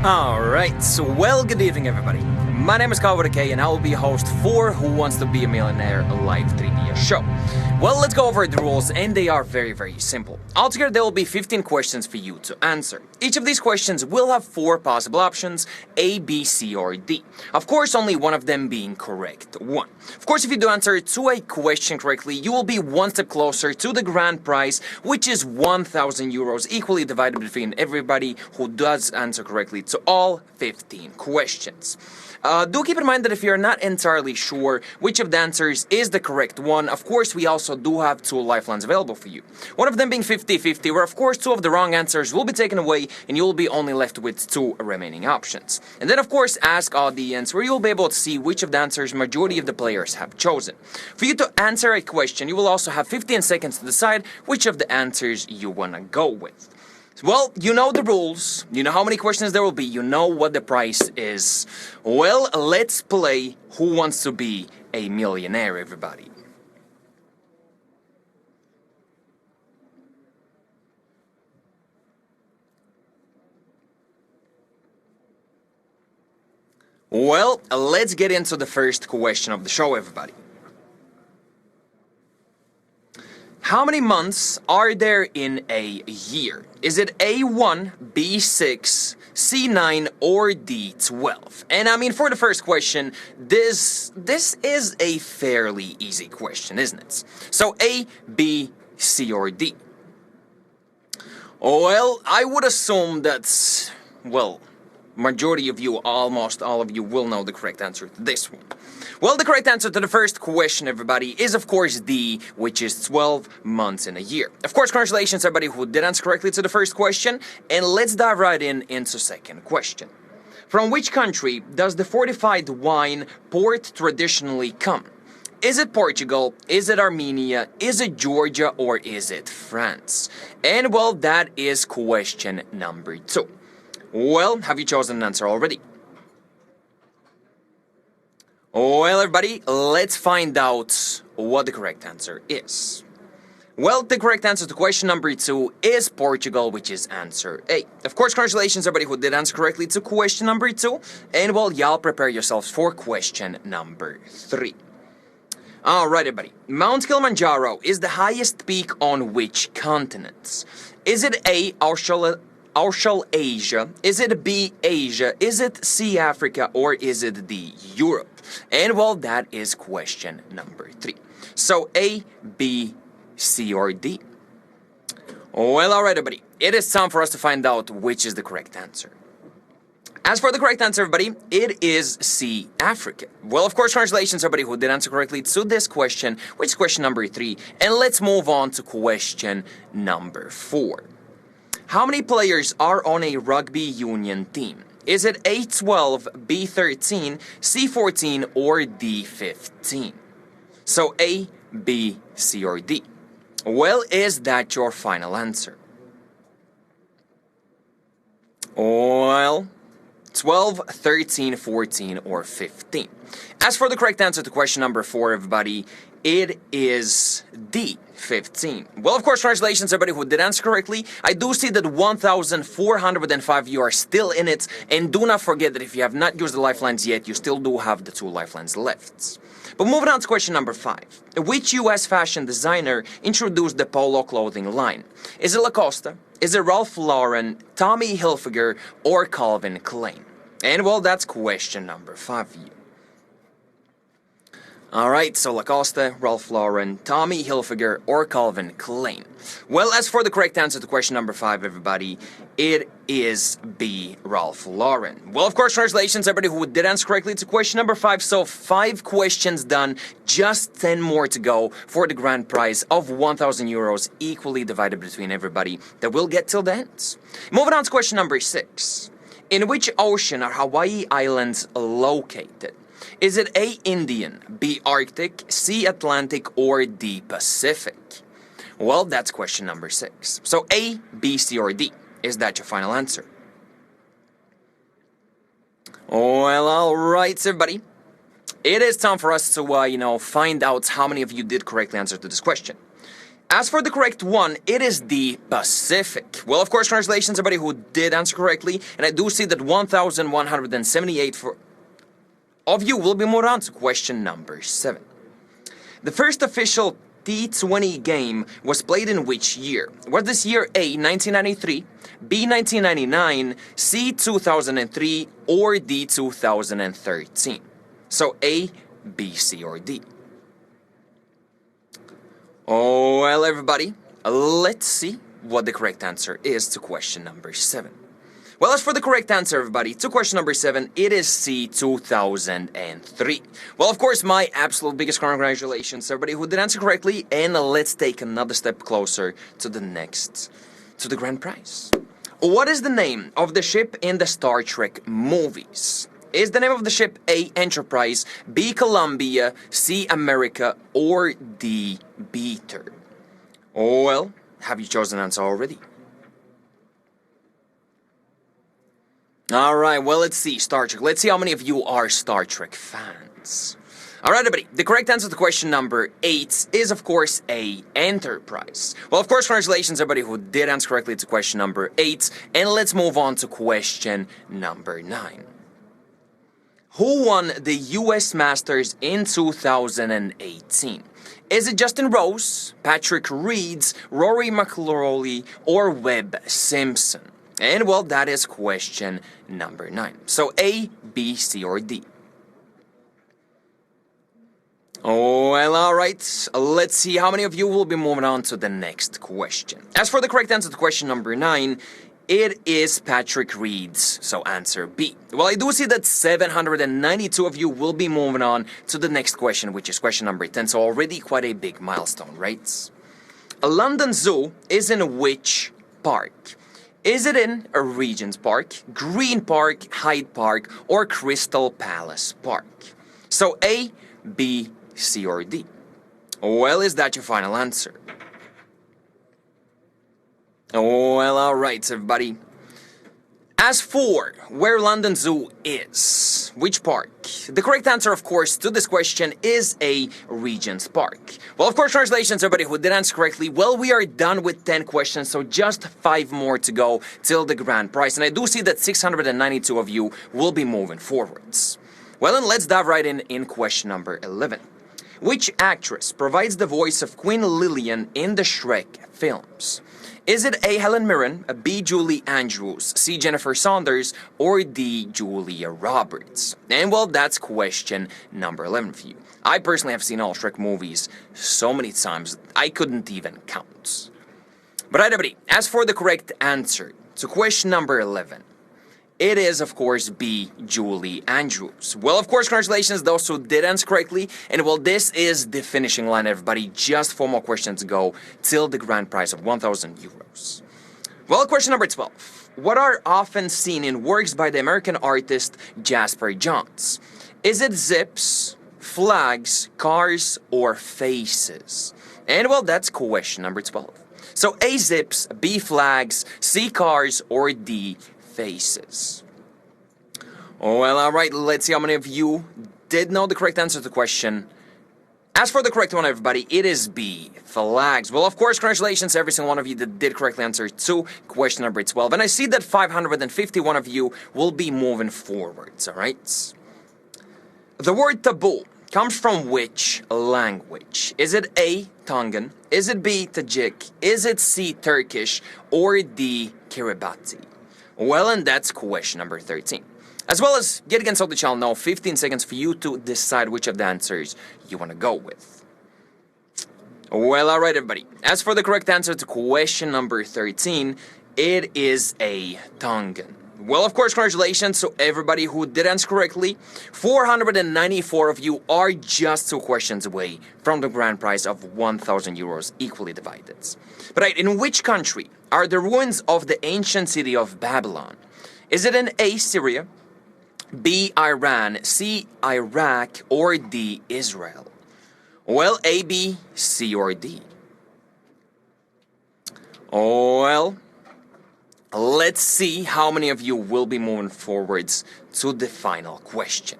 Alright, so good evening everybody. My name is Kyle with a K and I will be your host for Who Wants to Be a Millionaire, a live trivia show. Well, let's go over the rules, and they are very simple. Altogether there will be 15 questions for you to answer. Each of these questions will have 4 possible options, A, B, C, or D. Of course, only one of them being correct one. Of course, if you do answer to a question correctly, you will be one step closer to the grand prize, which is 1,000 euros, equally divided between everybody who does answer correctly to all 15 questions. Do keep in mind that if you're not entirely sure which of the answers is the correct one, of course we also do have 2 lifelines available for you. One of them being 50-50, where of course 2 of the wrong answers will be taken away and you will be only left with 2 remaining options. And then of course Ask Audience, where you'll be able to see which of the answers majority of the players have chosen. For you to answer a question, you will also have 15 seconds to decide which of the answers you wanna go with. Well, you know the rules, you know how many questions there will be, you know what the price is. Well, let's play Who Wants to Be a Millionaire, everybody. Well, let's get into the first question of the show, everybody. How many months are there in a year? Is it A1, B6, C9, or D12? And I mean, for the first question, this is a fairly easy question, isn't it? So A, B, C, or D? Well, I would assume that, well, majority of you, almost all of you, will know the correct answer to this one. Well, the correct answer to the first question, everybody, is of course D, which is 12 months in a year. Of course, congratulations everybody who did answer correctly to the first question, and let's dive right into second question. From which country does the fortified wine port traditionally come? Is it Portugal, is it Armenia, is it Georgia, or is it France? And well, that is question number 2. Well, have you chosen an answer already? Well, everybody, let's find out what the correct answer is. Well, the correct answer to question number 2 is Portugal, which is answer A. Of course, congratulations everybody who did answer correctly to question number 2. And well, y'all prepare yourselves for question number 3. Alright, everybody. Mount Kilimanjaro is the highest peak on which continents? Is it A, Australasia? Is it B, Asia? Is it C, Africa? Or is it D, Europe? And well, that is question number 3. So A, B, C, or D? Well, alright everybody, it is time for us to find out which is the correct answer. As for the correct answer, everybody, it is C, Africa. Well, of course, congratulations everybody who did answer correctly to this question, which is question number 3. And let's move on to question number 4. How many players are on a rugby union team? Is it A12, B13, C14, or D15? So A, B, C, or D? Well, is that your final answer? Well, 12, 13, 14, or 15. As for the correct answer to question number 4, everybody, it is D, 15. Well, of course, congratulations everybody who did answer correctly. I do see that 1,405 of you are still in it, and do not forget that if you have not used the lifelines yet, you still do have the 2 lifelines left. But moving on to question number 5. Which US fashion designer introduced the polo clothing line? Is it Lacoste? Is it Ralph Lauren, Tommy Hilfiger, or Calvin Klein? And well, that's question number 5 for you. Alright, so Lacoste, Ralph Lauren, Tommy Hilfiger, or Calvin Klein. Well, as for the correct answer to question number 5, everybody, it is B, Ralph Lauren. Well, of course, congratulations everybody who did answer correctly to question number 5. So 5 questions done, just 10 more to go for the grand prize of 1,000 euros, equally divided between everybody that will get till the end. Moving on to question number 6. In which ocean are Hawaii Islands located? Is it A, Indian, B, Arctic, C, Atlantic, or D, Pacific? Well, that's question number 6. So A, B, C, or D? Is that your final answer? Well, alright, everybody. It is time for us to, find out how many of you did correctly answer to this question. As for the correct one, it is the Pacific. Well, of course, congratulations everybody who did answer correctly, and I do see that 1,178 of you will be moved on to question number 7. The first official T20 game was played in which year? Was this year A, 1993, B, 1999, C, 2003, or D, 2013? So A, B, C, or D. Oh, well, everybody, let's see what the correct answer is to question number 7. Well, as for the correct answer, everybody, to question number 7, it is C, 2003. Well, of course, my absolute biggest congratulations to everybody who did answer correctly, and let's take another step closer to the grand prize. What is the name of the ship in the Star Trek movies? Is the name of the ship A, Enterprise, B, Columbia, C, America, or D, Beater? Well, have you chosen an answer already? Alright, well, let's see, Star Trek. Let's see how many of you are Star Trek fans. Alright, everybody, the correct answer to question number 8 is, of course, A, Enterprise. Well, of course, congratulations, everybody who did answer correctly to question number 8, and let's move on to question number 9. Who won the US Masters in 2018? Is it Justin Rose, Patrick Reed, Rory McIlroy, or Webb Simpson? And well, that is question number 9. So A, B, C, or D. Oh, well, alright. Let's see how many of you will be moving on to the next question. As for the correct answer to question number 9, it is Patrick Reed, so answer B. Well, I do see that 792 of you will be moving on to the next question, which is question number 10, so already quite a big milestone, right? A London Zoo is in which park? Is it in a Regent's Park, Green Park, Hyde Park, or Crystal Palace Park? So A, B, C, or D. Well, is that your final answer? Well, alright, everybody. As for where London Zoo is, which park? The correct answer, of course, to this question is A, Regent's Park. Well, of course, congratulations, everybody who did answer correctly. Well, we are done with 10 questions, so just 5 more to go till the grand prize. And I do see that 692 of you will be moving forwards. Well, then let's dive right in question number 11. Which actress provides the voice of Queen Lillian in the Shrek films? Is it A, Helen Mirren, B, Julie Andrews, C, Jennifer Saunders, or D, Julia Roberts? And well, that's question number 11 for you. I personally have seen all Shrek movies so many times, I couldn't even count. But right, everybody, as for the correct answer to question number 11, it is, of course, B, Julie Andrews. Well, of course, congratulations those who did answer correctly. And well, this is the finishing line, everybody. Just 4 more questions to go till the grand prize of 1,000 euros. Well, question number 12. What are often seen in works by the American artist Jasper Johns? Is it zips, flags, cars, or faces? And well, that's question number 12. So A, zips, B, flags, C, cars, or D, faces. Oh, well, alright, let's see how many of you did know the correct answer to the question. As for the correct one, everybody, it is B, flags. Well, of course, congratulations to every single one of you that did correctly answer to question number 12. And I see that 551 of you will be moving forwards, alright? The word taboo comes from which language? Is it A, Tongan? Is it B, Tajik? Is it C, Turkish? Or D, Kiribati? Well, and that's question number 13. As well as get against all the channel now, 15 seconds for you to decide which of the answers you want to go with. Well, alright, everybody. As for the correct answer to question number 13, it is A, Tongan. Well, of course, congratulations to everybody who did answer correctly. 494 of you are just 2 questions away from the grand prize of 1,000 euros equally divided. But right, in which country are the ruins of the ancient city of Babylon? Is it in A, Syria, B, Iran, C, Iraq, or D, Israel? Well, A, B, C, or D? Well, let's see how many of you will be moving forwards to the final question.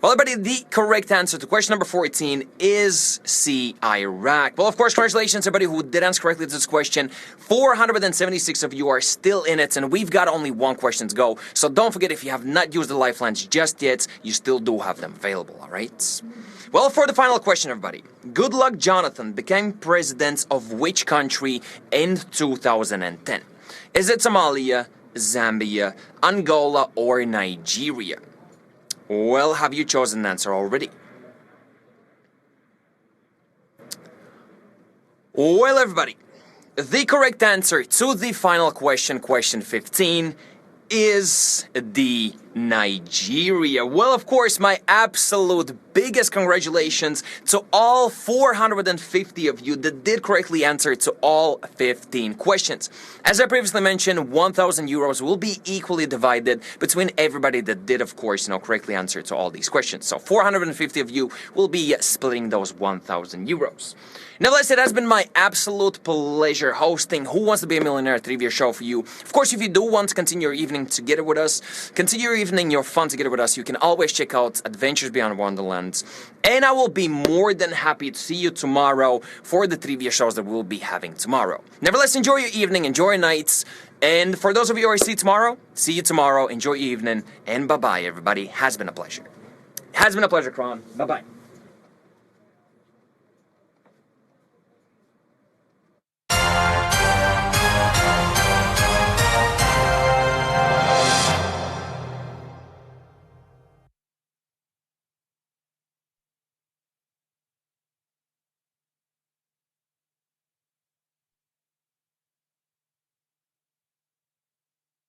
Well, everybody, the correct answer to question number 14 is C, Iraq. Well, of course, congratulations, everybody who did answer correctly to this question. 476 of you are still in it, and we've got only one question to go. So don't forget, if you have not used the lifelines just yet, you still do have them available, all right? Well, for the final question, everybody. Good Luck Jonathan became president of which country in 2010? Is it Somalia, Zambia, Angola, or Nigeria? Well, have you chosen an answer already? Well, everybody, the correct answer to the final question, question 15, is the Nigeria. Well, of course, my absolute biggest congratulations to all 450 of you that did correctly answer to all 15 questions. As I previously mentioned, 1,000 euros will be equally divided between everybody that did, of course, correctly answer to all these questions. So 450 of you will be splitting those 1,000 euros. Nevertheless, it has been my absolute pleasure hosting Who Wants to Be a Millionaire trivia show for you. Of course, if you do want to continue your evening together with us, continue your evening, your fun together with us, you can always check out Adventures Beyond Wonderland. And I will be more than happy to see you tomorrow for the trivia shows that we'll be having tomorrow. Nevertheless, enjoy your evening, enjoy your nights. And for those of you who I see you tomorrow, enjoy your evening, and bye-bye, everybody. Has been a pleasure. Has been a pleasure, Kron. Bye-bye.